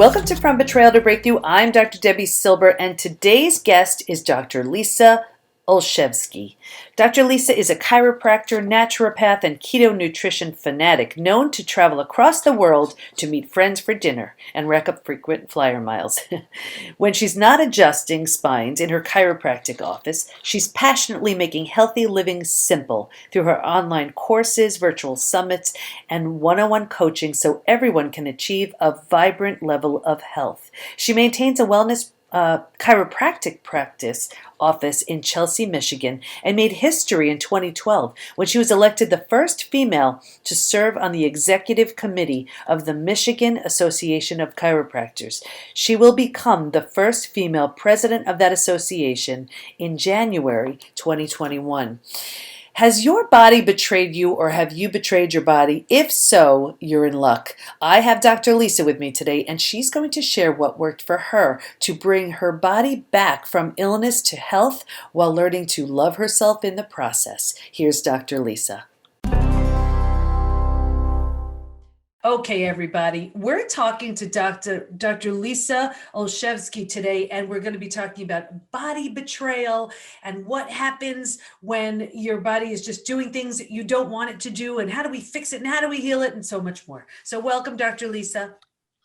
Welcome to From Betrayal to Breakthrough. I'm Dr. Debbie Silber, and today's guest is Dr. Lisa Olszewski. Dr. Lisa is a chiropractor, naturopath, and keto nutrition fanatic known to travel across the world to meet friends for dinner and rack up frequent flyer miles. When she's not adjusting spines in her chiropractic office, she's passionately making healthy living simple through her online courses, virtual summits, and one-on-one coaching so everyone can achieve a vibrant level of health. She maintains a wellness chiropractic practice office in Chelsea, Michigan, and made history in 2012 when she was elected the first female to serve on the executive committee of the Michigan Association of Chiropractors. She will become the first female president of that association in January 2021. Has your body betrayed you, or have you betrayed your body? If so, you're in luck. I have Dr. Lisa with me today, and she's going to share what worked for her to bring her body back from illness to health while learning to love herself in the process. Here's Dr. Lisa. Okay, everybody, we're talking to Dr. Lisa Olszewski today, and we're going to be talking about body betrayal and what happens when your body is just doing things that you don't want it to do, and how do we fix it, and how do we heal it, and so much more. So welcome, Dr. Lisa.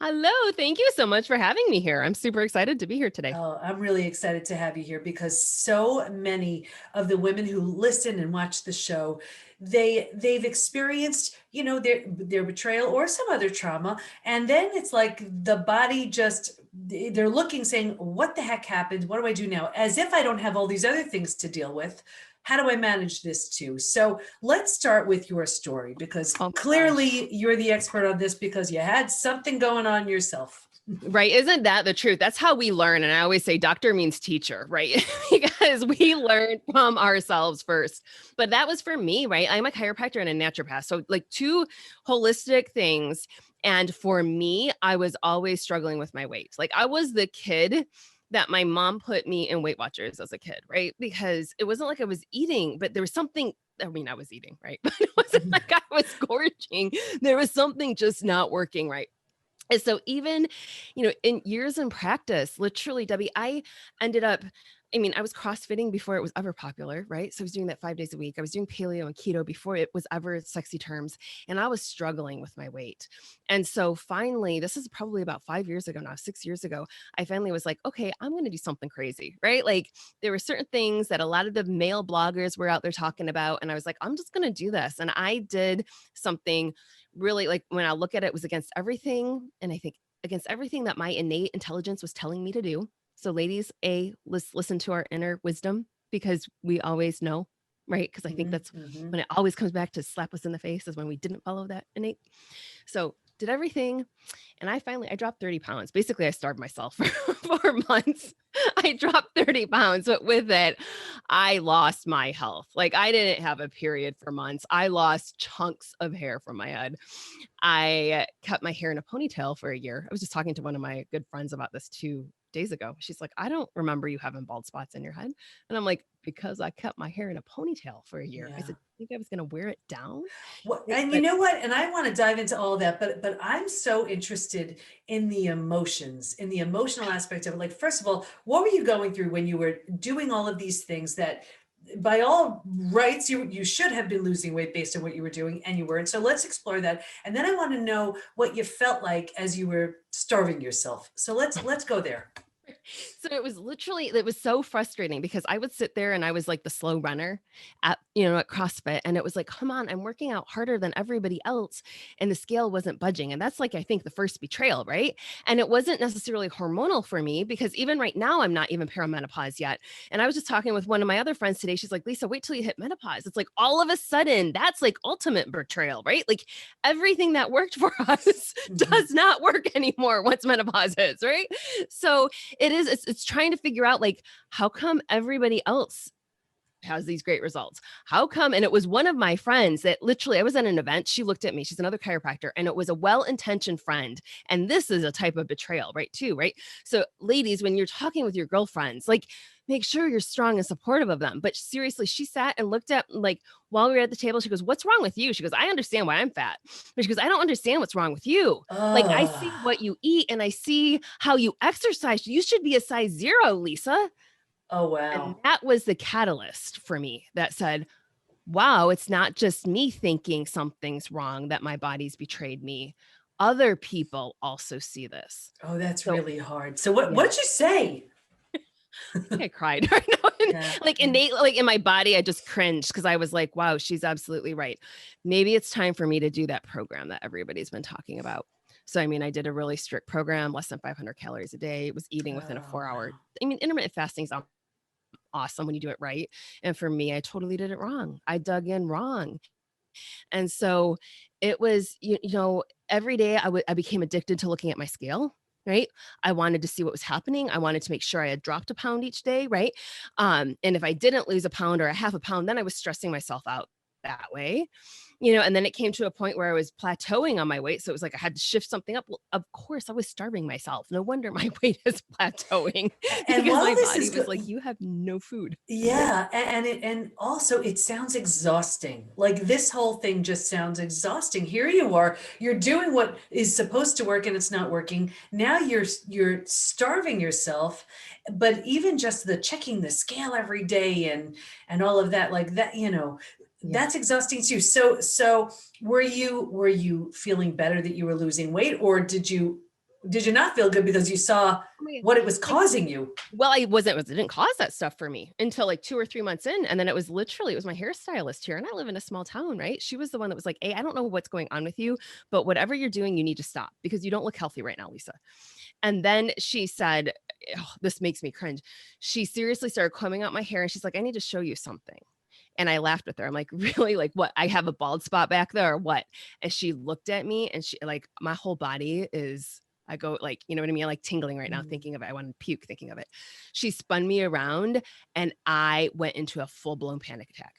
Hello. Thank you so much for having me here. I'm super excited to be here today. Oh, I'm really excited to have you here because so many of the women who listen and watch the show, they've experienced, their betrayal or some other trauma. And then it's like the body just, they're looking, saying, what the heck happened? What do I do now? As if I don't have all these other things to deal with. How do I manage this too? So let's start with your story, because clearly you're the expert on this because you had something going on yourself. Right. Isn't that the truth? That's how we learn. And I always say doctor means teacher, right? Because we learn from ourselves first. But that was for me, right? I'm a chiropractor and a naturopath. So like two holistic things. And for me, I was always struggling with my weight. Like I was the kid that my mom put me in Weight Watchers as a kid, right? Because it wasn't like I was eating, but there was something, I was eating, right? But it wasn't like I was gorging. There was something just not working right. And so even, in years in practice, literally, Debbie, I ended up, I was CrossFitting before it was ever popular, right? So I was doing that 5 days a week. I was doing paleo and keto before it was ever sexy terms. And I was struggling with my weight. And so finally, this is probably about 5 years ago now, 6 years ago, I finally was like, okay, I'm going to do something crazy, right? Like there were certain things that a lot of the male bloggers were out there talking about. And I was like, I'm just going to do this. And I did something really, like when I look at it, was against everything. And I think against everything that my innate intelligence was telling me to do. So ladies, let's listen to our inner wisdom, because we always know, right? Because I think that's when it always comes back to slap us in the face, is when we didn't follow that innate. So did everything. And I dropped 30 pounds. Basically, I starved myself for 4 months. I dropped 30 pounds, but with it, I lost my health. Like I didn't have a period for months. I lost chunks of hair from my head. I kept my hair in a ponytail for a year. I was just talking to one of my good friends about this 2 days ago. She's like, I don't remember you having bald spots in your head. And I'm like, because I kept my hair in a ponytail for a year. Yeah. I said, I think I was going to wear it down. Well, and you know what? And I want to dive into all of that, but I'm so interested in the emotions, in the emotional aspect of it. Like, first of all, what were you going through when you were doing all of these things that by all rights, you should have been losing weight based on what you were doing, and you weren't. So let's explore that. And then I want to know what you felt like as you were starving yourself. So let's go there. So it was so frustrating because I would sit there and I was like the slow runner at CrossFit. And it was like, come on, I'm working out harder than everybody else. And the scale wasn't budging. And that's like, I think the first betrayal, right? And it wasn't necessarily hormonal for me, because even right now, I'm not even perimenopause yet. And I was just talking with one of my other friends today. She's like, Lisa, wait till you hit menopause. It's like all of a sudden, that's like ultimate betrayal, right? Like everything that worked for us does not work anymore once menopause hits, right? So it's trying to figure out, like, how come everybody else has these great results. How come? And it was one of my friends that literally, I was at an event. She looked at me. She's another chiropractor, and it was a well-intentioned friend. And this is a type of betrayal, right? Too, right? So, ladies, when you're talking with your girlfriends, like, make sure you're strong and supportive of them. But seriously, she sat and looked at, like, while we were at the table, she goes, "What's wrong with you?" She goes, "I understand why I'm fat." But she goes, "I don't understand what's wrong with you. Like, I see what you eat and I see how you exercise. You should be a size 0, Lisa." Oh, And wow. that was the catalyst for me that said, wow, it's not just me thinking something's wrong, that my body's betrayed me. Other people also see this. Oh, that's So really hard. So what, yeah, what'd you say? I think I cried right now. Yeah. Like innate, like in my body, I just cringed because I was like, wow, she's absolutely right. Maybe it's time for me to do that program that everybody's been talking about. So, I mean, I did a really strict program, less than 500 calories a day. It was eating within a Oh, 4 hour. wow. I mean, intermittent fasting is awesome when you do it right. And for me, I totally did it wrong. I dug in wrong. And so it was, every day I became addicted to looking at my scale. Right. I wanted to see what was happening. I wanted to make sure I had dropped a pound each day. Right. And if I didn't lose a pound or a half a pound, then I was stressing myself out that way. And then it came to a point where I was plateauing on my weight. So it was like I had to shift something up. Well, of course, I was starving myself. No wonder my weight is plateauing And because while my this is body was good, like, you have no food. yeah, and also it sounds exhausting. Like this whole thing just sounds exhausting. Here you are, you're doing what is supposed to work and it's not working. Now you're starving yourself, but even just the checking the scale every day and all of that, like that, Yeah. that's exhausting too. So were you feeling better that you were losing weight, or did you not feel good because you saw Oh my God. what it was Like, causing you? well, it didn't cause that stuff for me until like 2 or 3 months in, and then it was my hairstylist here, and I live in a small town, right? She was the one that was like, "Hey, I don't know what's going on with you, but whatever you're doing, you need to stop because you don't look healthy right now, Lisa." And then she said, oh, this makes me cringe. She seriously started combing out my hair, and she's like, "I need to show you something." And I laughed with her. I'm like, "Really? Like what? I have a bald spot back there or what?" And she looked at me and she like my whole body is I go like, you know what I mean? I'm like tingling right now Mm. thinking of it. I want to puke thinking of it. She spun me around and I went into a full-blown panic attack.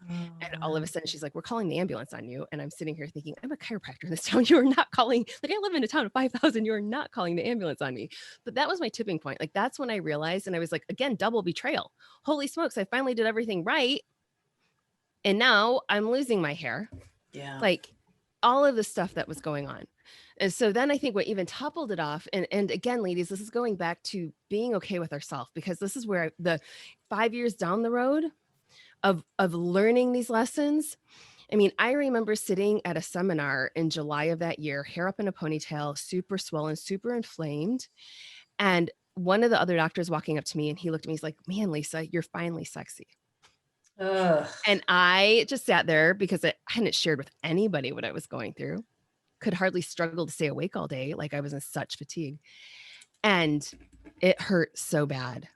Oh, And all of a wow. sudden she's like, "We're calling the ambulance on you." And I'm sitting here thinking, I'm a chiropractor in this town. You are not calling, like I live in a town of 5,000. You are not calling the ambulance on me. But that was my tipping point. Like that's when I realized, and I was like, again, double betrayal. Holy smokes, I finally did everything right. And now I'm losing my hair, Yeah. like all of the stuff that was going on. And so then I think what even toppled it off, and again, ladies, this is going back to being okay with ourselves, because this is where the 5 years down the road of learning these lessons. I mean, I remember sitting at a seminar in July of that year, hair up in a ponytail, super swollen, super inflamed. And one of the other doctors walking up to me and he looked at me, he's like, "Man, Lisa, you're finally sexy." Ugh. And I just sat there because I hadn't shared with anybody what I was going through, could hardly struggle to stay awake all day. Like I was in such fatigue. And it hurt so bad.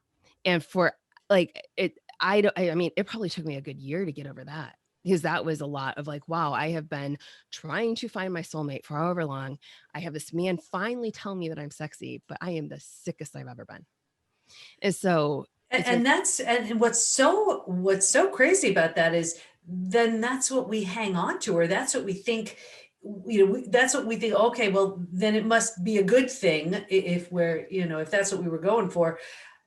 And for like it, I mean, it probably took me a good year to get over that, because that was a lot of like, wow, I have been trying to find my soulmate for however long. I have this man finally tell me that I'm sexy, but I am the sickest I've ever been. And so And, it's been, and that's and what's so crazy about that is then that's what we hang on to, or that's what we think, that's what we think. Okay, well then it must be a good thing if we're, if that's what we were going for.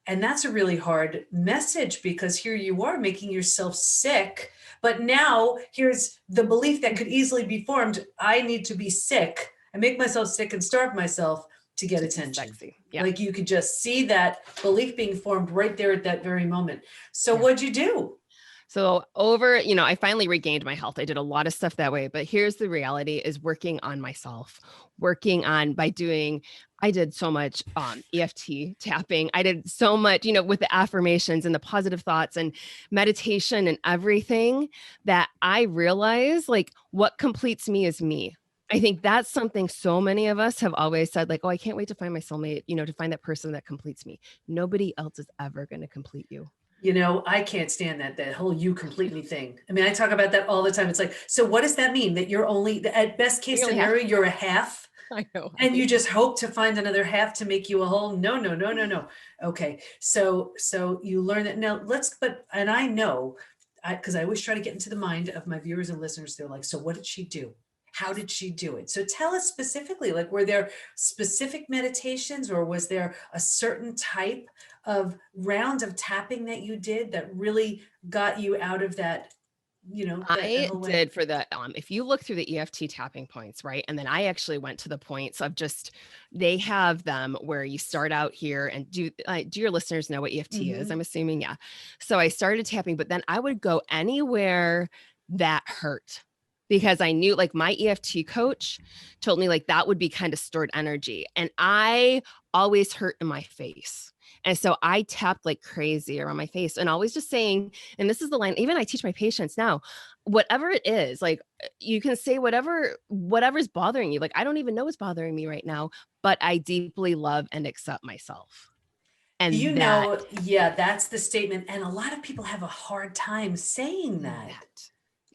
And that's a really hard message, because here you are making yourself sick, but now here's the belief that could easily be formed: I need to be sick and make myself sick and starve myself to get to be attention. sexy. Yeah. Like you could just see that belief being formed right there at that very moment. So Yeah. what'd you do? So I finally regained my health. I did a lot of stuff that way, but here's the reality is working on myself, working on by doing, I did so much EFT tapping. I did so much, with the affirmations and the positive thoughts and meditation and everything, that I realized like what completes me is me. I think that's something so many of us have always said, like, "Oh, I can't wait to find my soulmate, to find that person that completes me." Nobody else is ever going to complete you. I can't stand that whole "you complete me" thing. I mean, I talk about that all the time. It's like, so what does that mean? That you're only, at best case You only have, scenario, you're a half? I know. I And you hate just hope to find another half to make you a whole? No, no, no, no, no. Okay. So you learn that now. And I know because I always try to get into the mind of my viewers and listeners. They're like, so what did she do? How did she do it? So tell us specifically, like, were there specific meditations, or was there a certain type of round of tapping that you did that really got you out of that, that I whole way? did for the if you look through the EFT tapping points, right? And then I actually went to the points of just they have them where you start out here and do your listeners know what EFT is? I'm assuming, yeah. So I started tapping, but then I would go anywhere that hurt because I knew like my EFT coach told me like that would be kind of stored energy. And I always hurt in my face. And so I tapped like crazy around my face and always just saying, and this is the line, even I teach my patients now, whatever it is, like you can say whatever's bothering you. Like, I don't even know what's bothering me right now, but I deeply love and accept myself. And that, Yeah, that's the statement. And a lot of people have a hard time saying that.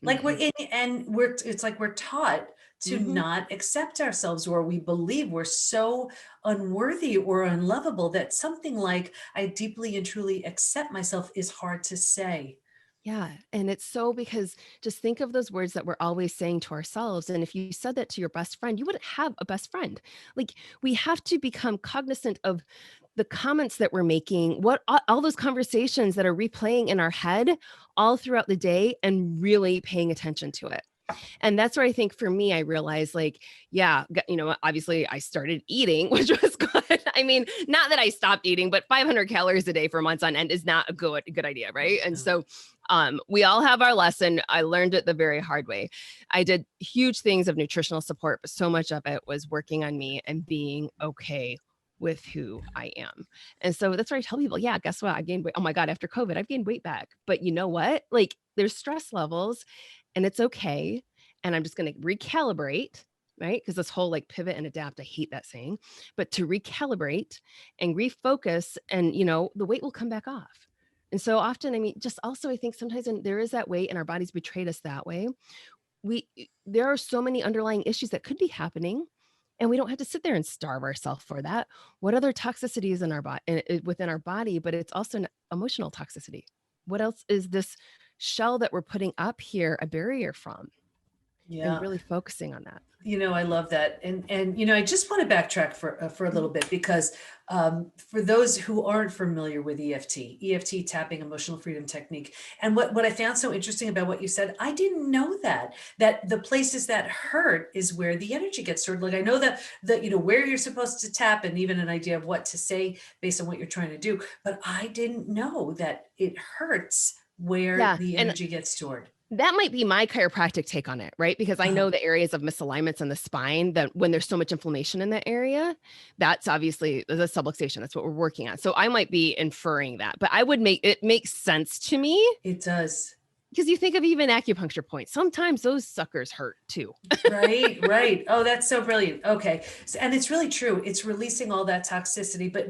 Like we're Mhm. in, and it's like we're taught to Mhm. not accept ourselves, or we believe we're so unworthy or unlovable that something like I deeply and truly accept myself is hard to say. Yeah. And it's so because just think of those words that we're always saying to ourselves. And if you said that to your best friend, you wouldn't have a best friend. Like we have to become cognizant of the comments that we're making, what all those conversations that are replaying in our head all throughout the day and really paying attention to it. And that's where I think for me, I realized like, yeah, obviously I started eating, which was good. I mean, not that I stopped eating, but 500 calories a day for months on end is not a good idea. Right. And so we all have our lesson. I learned it the very hard way. I did huge things of nutritional support, but so much of it was working on me and being okay with who I am. And so that's where I tell people, yeah, guess what? I gained weight. Oh my God, after COVID, I've gained weight back. But you know what? Like there's stress levels and it's okay. And I'm just going to recalibrate, right? Because this whole like pivot and adapt, I hate that saying, but to recalibrate and refocus and, the weight will come back off. And so often, I mean, just also, I think sometimes when there is that weight and our bodies betrayed us that way, there are so many underlying issues that could be happening and we don't have to sit there and starve ourselves for that. What other toxicity is in our body within our body, but it's also an emotional toxicity. What else is this shell that we're putting up here a barrier from? And Yeah. really focusing on that. I love that. And I just want to backtrack for a little bit because for those who aren't familiar with EFT tapping, emotional freedom technique, and what I found so interesting about what you said, I didn't know that the places that hurt is where the energy gets stored. Like I know that where you're supposed to tap and even an idea of what to say based on what you're trying to do, but I didn't know that it hurts where Yeah. the And energy gets stored. that might be my chiropractic take on it, right? Because I Uh-huh. know the areas of misalignments in the spine that when there's so much inflammation in that area, that's obviously the subluxation. That's what we're working on. So I might be inferring that, but I would make it makes sense to me It does. because you think of even acupuncture points. Sometimes those suckers hurt too. Right. Oh, that's so brilliant. Okay. And it's really true. It's releasing all that toxicity. But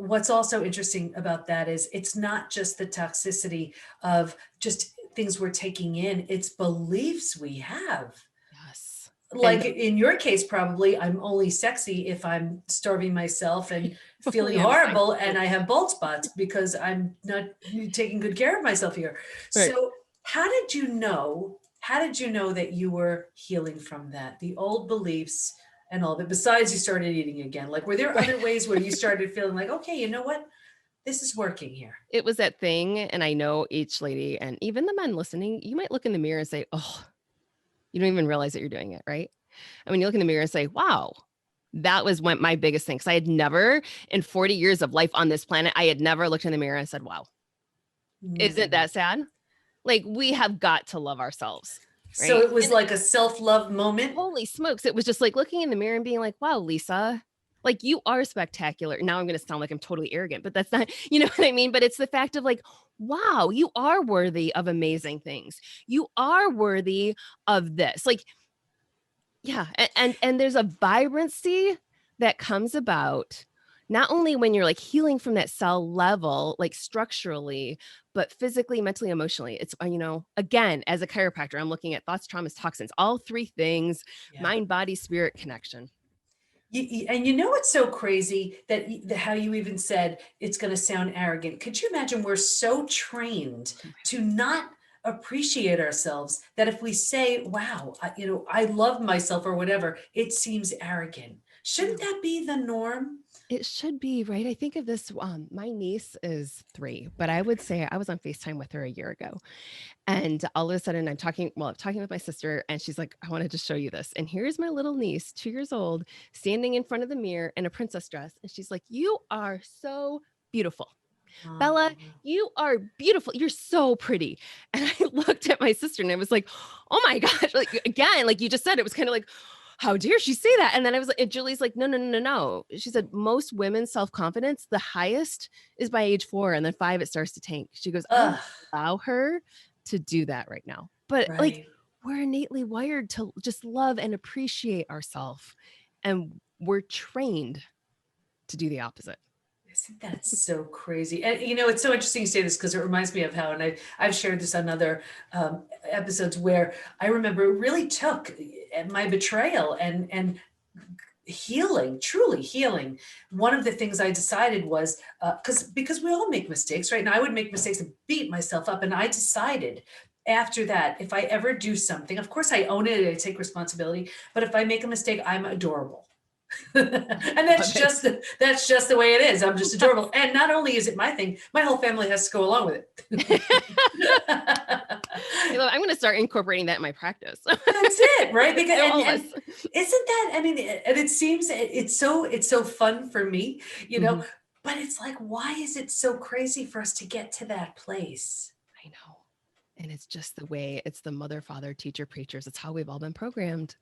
what's also interesting about that is it's not just the toxicity of just things we're taking in, it's beliefs we have. Yes. And Like in your case, probably I'm only sexy if I'm starving myself and feeling only I'm a size horrible and two. I have bald spots because I'm not taking good care of myself here. Right. So how did you know? How did you know that you were healing from that? The old beliefs and all that, besides you started eating again. Like, were there Right. other ways where you started feeling like, okay, you know what? This is working here. It was that thing. And I know each lady and even the men listening, you might look in the mirror and say, oh, you don't even realize that you're doing it. Right. And when you look in the mirror and say, wow, that was my biggest thing. Cause I had never in 40 years of life on this planet, I had never looked in the mirror and said, wow, isn't Mm. that sad? Like we have got to love ourselves. So Right. it was And like a self-love moment. holy smokes. It was just like looking in the mirror and being like, wow, Lisa, like you are spectacular. Now I'm going to sound like I'm totally arrogant, but that's not, you know what I mean? But it's the fact of like, wow, you are worthy of amazing things. You are worthy of this. Like, yeah. And there's a vibrancy that comes about not only when you're like healing from that cell level, like structurally, but physically, mentally, emotionally. It's, again, as a chiropractor, I'm looking at thoughts, traumas, toxins, all three things, Yeah. mind, body, spirit connection. And you know what's so crazy that how you even said it's going to sound arrogant. Could you imagine we're so trained to not appreciate ourselves that if we say, wow, I love myself or whatever, it seems arrogant. Shouldn't that be the norm? It should be, right? I think of this, my niece is 3, but I would say I was on FaceTime with her a year ago. And all of a sudden I'm talking with my sister and she's like, I wanted to show you this. And here's my little niece, 2 years old, standing in front of the mirror in a princess dress. And she's like, you are so beautiful. Bella, you are beautiful. You're so pretty. And I looked at my sister and I was like, oh my gosh, like again, like you just said, it was kind of like, how dare she say that? And then I was like, and Julie's like, no, no, no, no, no. She said, most women's self-confidence, the highest is by age 4, and then 5, it starts to tank. She goes, I Ugh, don't allow her to do that right now. But like, right. we're innately wired to just love and appreciate ourselves. And we're trained to do the opposite. Isn't that so crazy? And it's so interesting you say this because it reminds me of how, and I've shared this on other episodes where I remember it really took my betrayal and healing, truly healing. One of the things I decided was because we all make mistakes, right? And I would make mistakes and beat myself up. And I decided after that, if I ever do something, of course I own it, I take responsibility, but if I make a mistake, I'm adorable. And that's just the way it is. I'm just adorable. And not only is it my thing, my whole family has to go along with it. I'm going to start incorporating that in my practice. That's it, right? Because and Us. isn't that, I mean, and it seems it's so fun for me, Mhm. but it's like, why is it so crazy for us to get to that place? I know. And it's just the way, it's the mother, father, teacher, preachers. It's how we've all been programmed.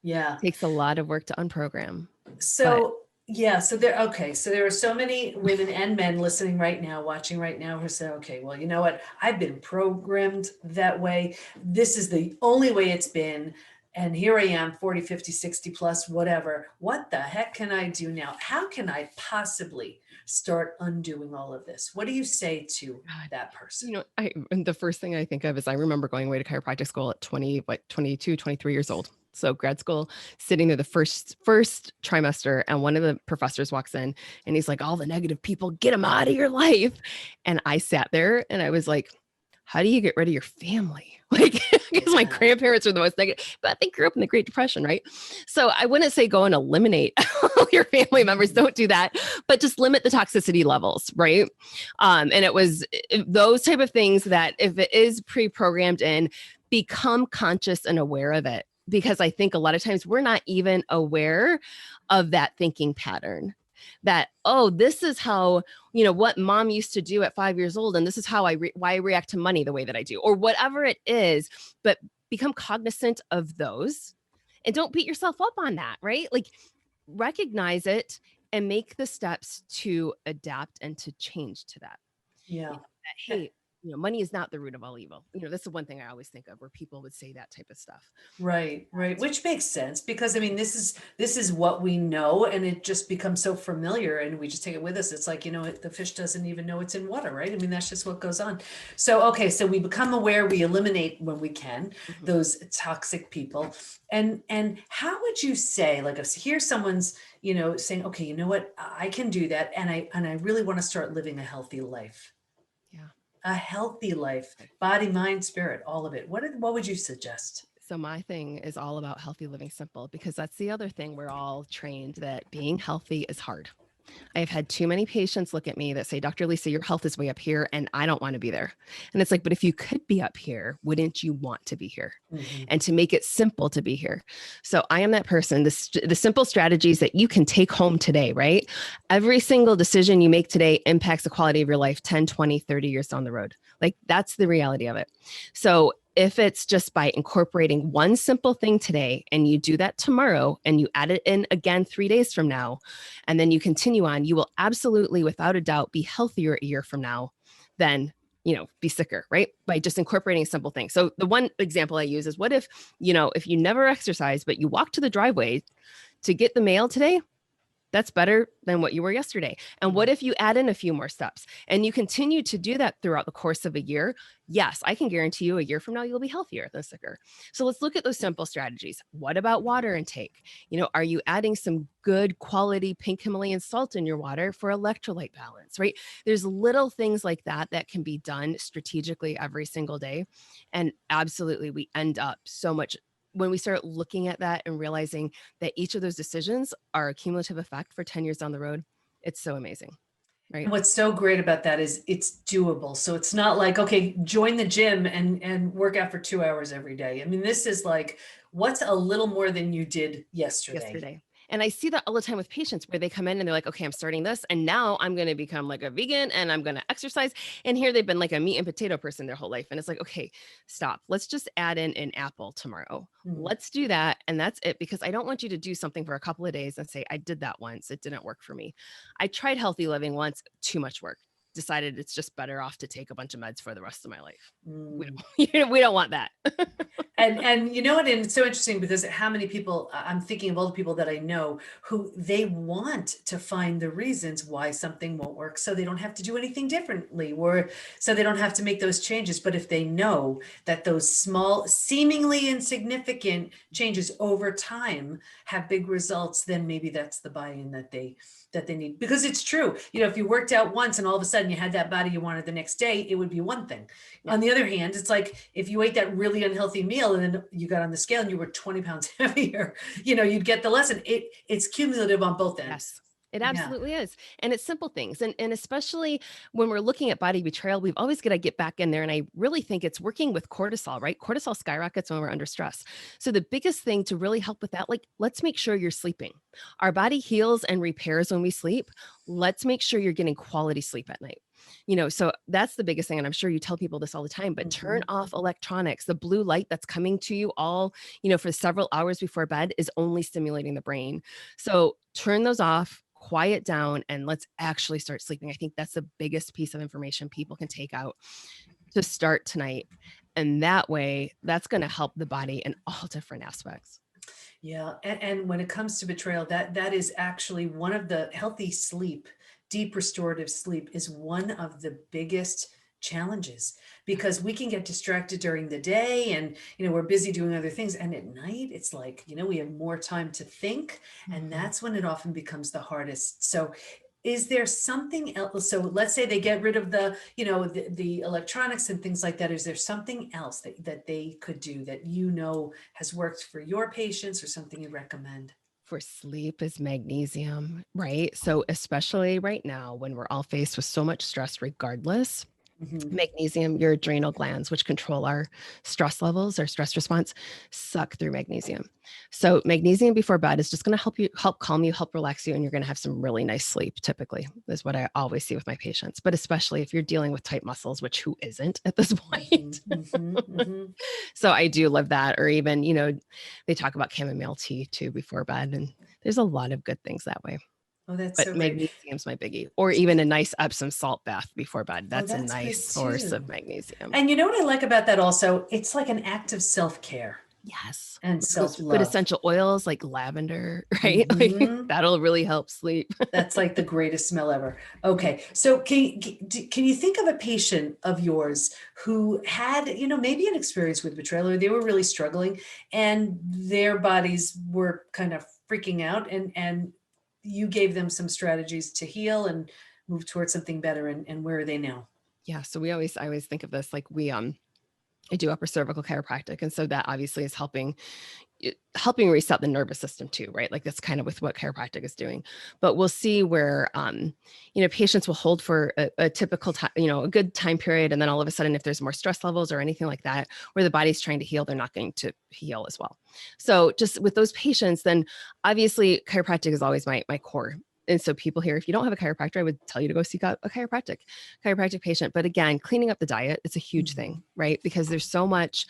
Yeah. It takes a lot of work to unprogram. So yeah, so there are so many women and men listening right now, watching right now, who say, okay, well, you know what? I've been programmed that way. This is the only way it's been. And here I am, 40, 50, 60 plus, whatever. What the heck can I do now? How can I possibly start undoing all of this? What do you say to God, that person? and the first thing I think of is I remember going away to chiropractic school at 22, 23 years old. So grad school, sitting there the first trimester, and one of the professors walks in and he's like, all the negative people, get them out of your life. And I sat there and I was like, how do you get rid of your family? Like, because my grandparents are the most negative, but they grew up in the Great Depression, right? So I wouldn't say go and eliminate all your family members. Don't do that, but just limit the toxicity levels, right? And it was those type of things that if it is pre-programmed in, become conscious and aware of it. Because I think a lot of times we're not even aware of that thinking pattern. That, oh, this is how, what mom used to do at 5 years old. And this is how why I react to money the way that I do, or whatever it is, but become cognizant of those and don't beat yourself up on that, right? Like recognize it and make the steps to adapt and to change to that. Yeah. That, hey, money is not the root of all evil. That's the one thing I always think of where people would say that type of stuff. Right, which makes sense because I mean this is what we know, and it just becomes so familiar and we just take it with us. It's like, the fish doesn't even know it's in water, right? I mean, that's just what goes on. So okay, so we become aware, we eliminate when we can those toxic people. And how would you say, like, if here someone's, saying, okay, you know what, I can do that, and I really want to start living a healthy life. Yeah. A healthy life, body, mind, spirit, all of it. What would you suggest? So my thing is all about healthy living simple, because that's the other thing we're all trained that being healthy is hard. I've had too many patients look at me that say, Dr. Lisa, your health is way up here and I don't want to be there. And it's like, but if you could be up here, wouldn't you want to be here? Mm-hmm. And to make it simple to be here. So I am that person, the simple strategies that you can take home today, right? Every single decision you make today impacts the quality of your life 10, 20, 30 years down the road. Like that's the reality of it. So if it's just by incorporating one simple thing today and you do that tomorrow and you add it in again 3 days from now, and then you continue on, you will absolutely, without a doubt, be healthier a year from now than, be sicker, right? By just incorporating a simple thing. So the one example I use is, what if you never exercise, but you walk to the driveway to get the mail today, That's better than what you were yesterday. And what if you add in a few more steps and you continue to do that throughout the course of a year? Yes, I can guarantee you a year from now, you'll be healthier than sicker. So let's look at those simple strategies. What about water intake? Are you adding some good quality pink Himalayan salt in your water for electrolyte balance, right? There's little things like that that can be done strategically every single day. And absolutely, we end up so much when we start looking at that and realizing that each of those decisions are a cumulative effect for 10 years down the road. It's so amazing, right? And what's so great about that is it's doable. So it's not like, okay, join the gym and work out for 2 hours every day. I mean, this is like, what's a little more than you did yesterday? And I see that all the time with patients where they come in and they're like, okay, I'm starting this. And now I'm going to become like a vegan and I'm going to exercise. And here they've been like a meat and potato person their whole life. And it's like, okay, stop. Let's just add in an apple tomorrow. Let's do that. And that's it. Because I don't want you to do something for a couple of days and say, I did that once. It didn't work for me. I tried healthy living once, too much work. Decided it's just better off to take a bunch of meds for the rest of my life. We don't want that. And you know what? And it's so interesting because how many people, I'm thinking of all the people that I know who they want to find the reasons why something won't work so they don't have to do anything differently or so they don't have to make those changes. But if they know that those small, seemingly insignificant changes over time have big results, then maybe that's the buy-in that they need. Because it's true. If you worked out once and all of a sudden you had that body you wanted the next day, it would be one thing. On the other hand, it's like if you ate that really unhealthy meal and then you got on the scale and you were 20 pounds heavier, you'd get the lesson. It's cumulative on both ends. Yes. It absolutely is. And it's simple things. And especially when we're looking at body betrayal, we've always got to get back in there. And I really think it's working with cortisol, right? Cortisol skyrockets when we're under stress. So the biggest thing to really help with that, like, let's make sure you're sleeping. Our body heals and repairs when we sleep. Let's make sure you're getting quality sleep at night. So that's the biggest thing. And I'm sure you tell people this all the time, but turn off electronics. The blue light that's coming to you all, for several hours before bed is only stimulating the brain. So turn those off, quiet down, and let's actually start sleeping. I think that's the biggest piece of information people can take out to start tonight. And that way, that's going to help the body in all different aspects. Yeah. And when it comes to betrayal, that is actually one of the healthy sleep, deep restorative sleep is one of the biggest challenges because we can get distracted during the day and, we're busy doing other things. And at night, it's like, we have more time to think. And that's when it often becomes the hardest. So is there something else? So let's say they get rid of the, the electronics and things like that. Is there something else that they could do that has worked for your patients or something you recommend? For sleep is magnesium, right? So especially right now when we're all faced with so much stress regardless, magnesium, your adrenal glands, which control our stress levels, our stress response, suck through magnesium. So magnesium before bed is just going to help calm you, help relax you, and you're going to have some really nice sleep, typically, is what I always see with my patients. But especially if you're dealing with tight muscles, which who isn't at this point? So I do love that. Or even, they talk about chamomile tea too before bed, and there's a lot of good things that way. Oh, that's But so great. magnesium's my biggie. Or even a nice Epsom salt bath before bed. That's a that's nice source of magnesium. And you know what I like about that also? It's like an act of self-care. Yes. And self-love. Good essential oils like lavender, right? Like that'll really help sleep. That's like the greatest smell ever. Okay. So can you think of a patient of yours who had, maybe an experience with betrayal or they were really struggling and their bodies were kind of freaking out and you gave them some strategies to heal and move towards something better. And where are they now? Yeah. So I always think of this, like I do upper cervical chiropractic. And so that obviously is helping reset the nervous system too, right? Like that's kind of with what chiropractic is doing. But we'll see where, patients will hold for a typical time, a good time period. And then all of a sudden, if there's more stress levels or anything like that, where the body's trying to heal, they're not going to heal as well. So just with those patients, then obviously chiropractic is always my core. And so people here, if you don't have a chiropractor, I would tell you to go seek out a chiropractic patient. But again, cleaning up the diet, it's a huge thing, right? Because there's so much,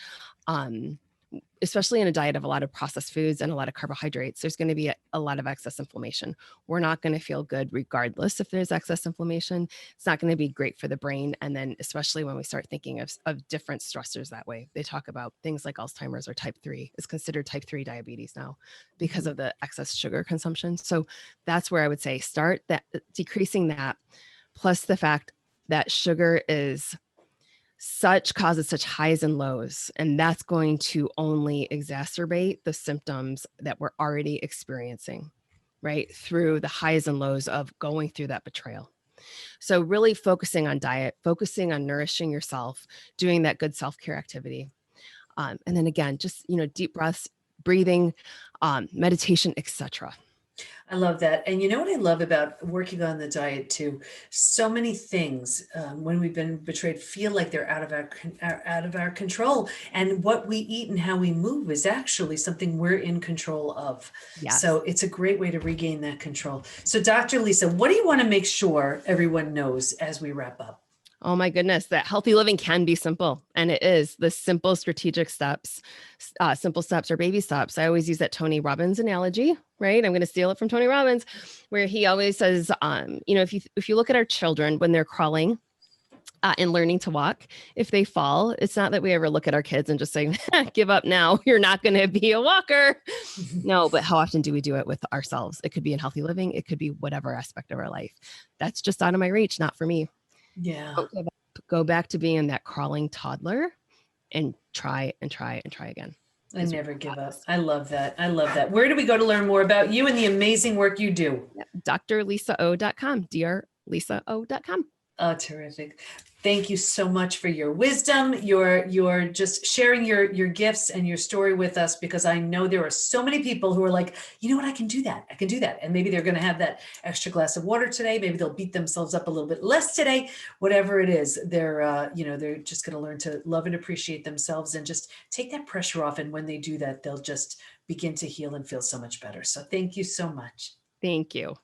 especially in a diet of a lot of processed foods and a lot of carbohydrates, there's going to be a lot of excess inflammation. We're not going to feel good regardless if there's excess inflammation. It's not going to be great for the brain. And then especially when we start thinking of different stressors that way, they talk about things like Alzheimer's or type 3 is considered type 3 diabetes now because of the excess sugar consumption. So that's where I would say start that, decreasing that, plus the fact that sugar causes such highs and lows, and that's going to only exacerbate the symptoms that we're already experiencing, right? Through the highs and lows of going through that betrayal. So really focusing on diet, focusing on nourishing yourself, doing that good self-care activity. And then again, just, deep breaths, breathing, meditation, etc. I love that. And you know what I love about working on the diet too? So many things when we've been betrayed feel like they're out of our control. And what we eat and how we move is actually something we're in control of. Yes. So it's a great way to regain that control. So Dr. Lisa, what do you want to make sure everyone knows as we wrap up? Oh my goodness, that healthy living can be simple. And it is the simple strategic steps, simple steps or baby steps. I always use that Tony Robbins analogy, right? I'm going to steal it from Tony Robbins, where he always says, if you look at our children when they're crawling and learning to walk, if they fall, it's not that we ever look at our kids and just say, give up now, you're not going to be a walker. No, but how often do we do it with ourselves? It could be in healthy living. It could be whatever aspect of our life. That's just out of my reach, not for me. Yeah. Go back to being that crawling toddler and try and try and try again. And never give up. I love that. I love that. Where do we go to learn more about you and the amazing work you do? drlisao.com, drlisao.com. Oh, terrific. Thank you so much for your wisdom, your just sharing your gifts and your story with us, because I know there are so many people who are like, you know what, I can do that. I can do that. And maybe they're going to have that extra glass of water today. Maybe they'll beat themselves up a little bit less today. Whatever it is, they're just going to learn to love and appreciate themselves and just take that pressure off. And when they do that, they'll just begin to heal and feel so much better. So thank you so much. Thank you.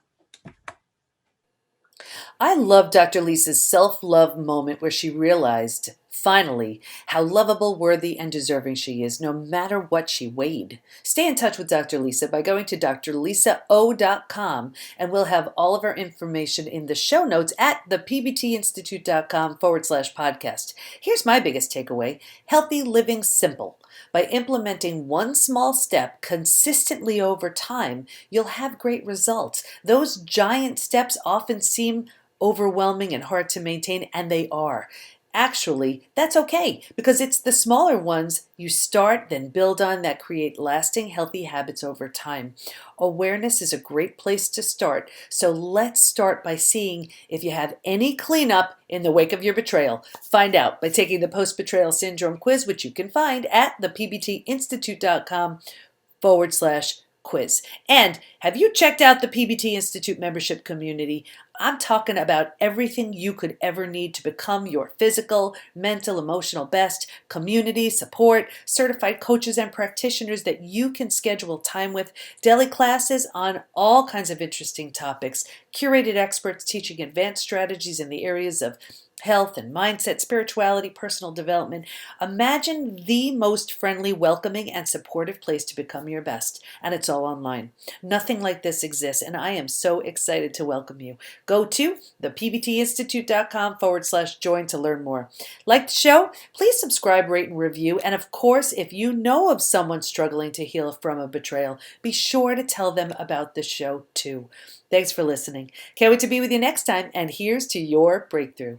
I love Dr. Lisa's self-love moment where she realized, finally, how lovable, worthy, and deserving she is, no matter what she weighed. Stay in touch with Dr. Lisa by going to drlisao.com, and we'll have all of our information in the show notes at thepbtinstitute.com/podcast. Here's my biggest takeaway: healthy living simple. By implementing one small step consistently over time, you'll have great results. Those giant steps often seem overwhelming and hard to maintain, and they are. Actually, that's okay, because it's the smaller ones you start, then build on, that create lasting, healthy habits over time. Awareness is a great place to start, so let's start by seeing if you have any cleanup in the wake of your betrayal. Find out by taking the Post-Betrayal Syndrome quiz, which you can find at thepbtinstitute.com/quiz. And have you checked out the PBT Institute membership community? I'm talking about everything you could ever need to become your physical, mental, emotional best, community, support, certified coaches and practitioners that you can schedule time with, daily classes on all kinds of interesting topics, curated experts teaching advanced strategies in the areas of health and mindset, spirituality, personal development. Imagine the most friendly, welcoming, and supportive place to become your best. And it's all online. Nothing like this exists, and I am so excited to welcome you. Go to thepbtinstitute.com/join to learn more. Like the show? Please subscribe, rate, and review. And of course, if you know of someone struggling to heal from a betrayal, be sure to tell them about the show too. Thanks for listening. Can't wait to be with you next time, and here's to your breakthrough.